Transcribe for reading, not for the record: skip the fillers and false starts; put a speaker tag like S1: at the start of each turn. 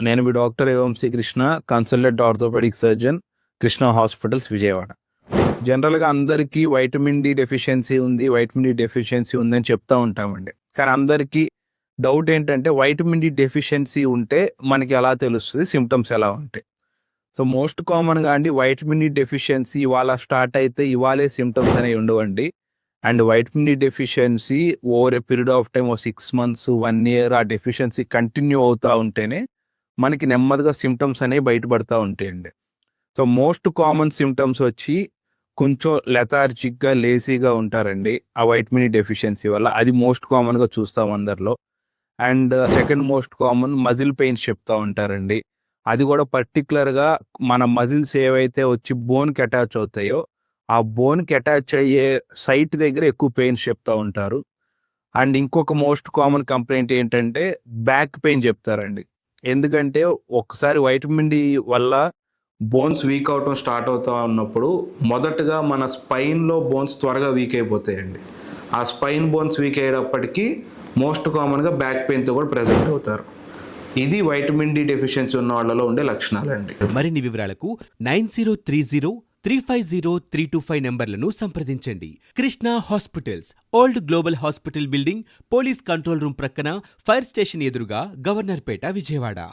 S1: నేను మీ doctor Vamsi Krishna, consultant orthopaedic surgeon, Krishna hospitals, Vijayawada. జనరల్‌గా అందరికీ వైటమిన్ డి డెఫిషియన్సీ ఉంది, వైటమిన్ డి డెఫిషియన్సీ ఉందని చెప్తా ఉంటామండి. కానీ అందరికీ డౌట్ ఏంటంటే వైటమిన్ డి డెఫిషియన్సీ ఉంటే మనకి ఎలా తెలుస్తది? సింప్టమ్స్ ఎలా ఉంటాయి? సో, మోస్ట్ కామన్‌గా అండి వైటమిన్ డి డెఫిషియన్సీ ఇవాళ స్టార్ట్ అయితే ఇవాళే సింప్టమ్స్ అనేవి ఉండవండి. And vitamin D deficiency over a period of time ఓ 6 మంత్స్, 1 ఇయర్ ఆ డెఫిషియన్సీ కంటిన్యూ అవుతా ఉంటేనే మనకి నెమ్మదిగా సింప్టమ్స్ అనేవి బయటపడతా ఉంటాయండి. సో, మోస్ట్ కామన్ సింప్టమ్స్ వచ్చి కొంచెం లెథార్జిక్‌గా, లేజీగా ఉంటారండి. ఆ వైటమిన్ డి డెఫిషియన్సీ వల్ల. అది మోస్ట్ కామన్‌గా చూస్తాం అందరిలో. And second most common muscle pains చెప్తా ఉంటారండి. అది కూడా పర్టిక్యులర్‌గా మన మజిల్స్ ఏవైతే వచ్చి బోన్‌కి అటాచ్ అవుతాయో, ఆ బోన్‌కి అటాచ్ అయ్యే సైట్ దగ్గర ఎక్కువ పెయిన్స్ చెప్తా ఉంటారు. అండ్ ఇంకొక మోస్ట్ కామన్ కంప్లెయింట్ ఏంటంటే బ్యాక్ పెయిన్ చెప్తారండి. ఎందుకంటే ఒక్కసారి వైటమిన్ డి వల్ల బోన్స్ వీక్ అవ్వటం స్టార్ట్ అవుతా ఉన్నప్పుడు మొదటగా మన స్పైన్‌లో బోన్స్ త్వరగా వీక్ అయిపోతాయండి. ఆ స్పైన్ బోన్స్ వీక్ అయ్యేటప్పటికి మోస్ట్ కామన్‌గా బ్యాక్ పెయిన్‌తో కూడా ప్రెజెంట్ అవుతారు. ఇది వైటమిన్ డి డెఫిషియన్సీ ఉన్న వాళ్ళలో ఉండే లక్షణాలండి.
S2: మరిన్ని వివరాలకు 9030-350-325 నంబర్లను సంప్రదించండి. Krishna hospitals, old global hospital building, police control room ప్రక్కన, ఫైర్ స్టేషన్ ఎదురుగా, గవర్నర్పేట, విజయవాడ.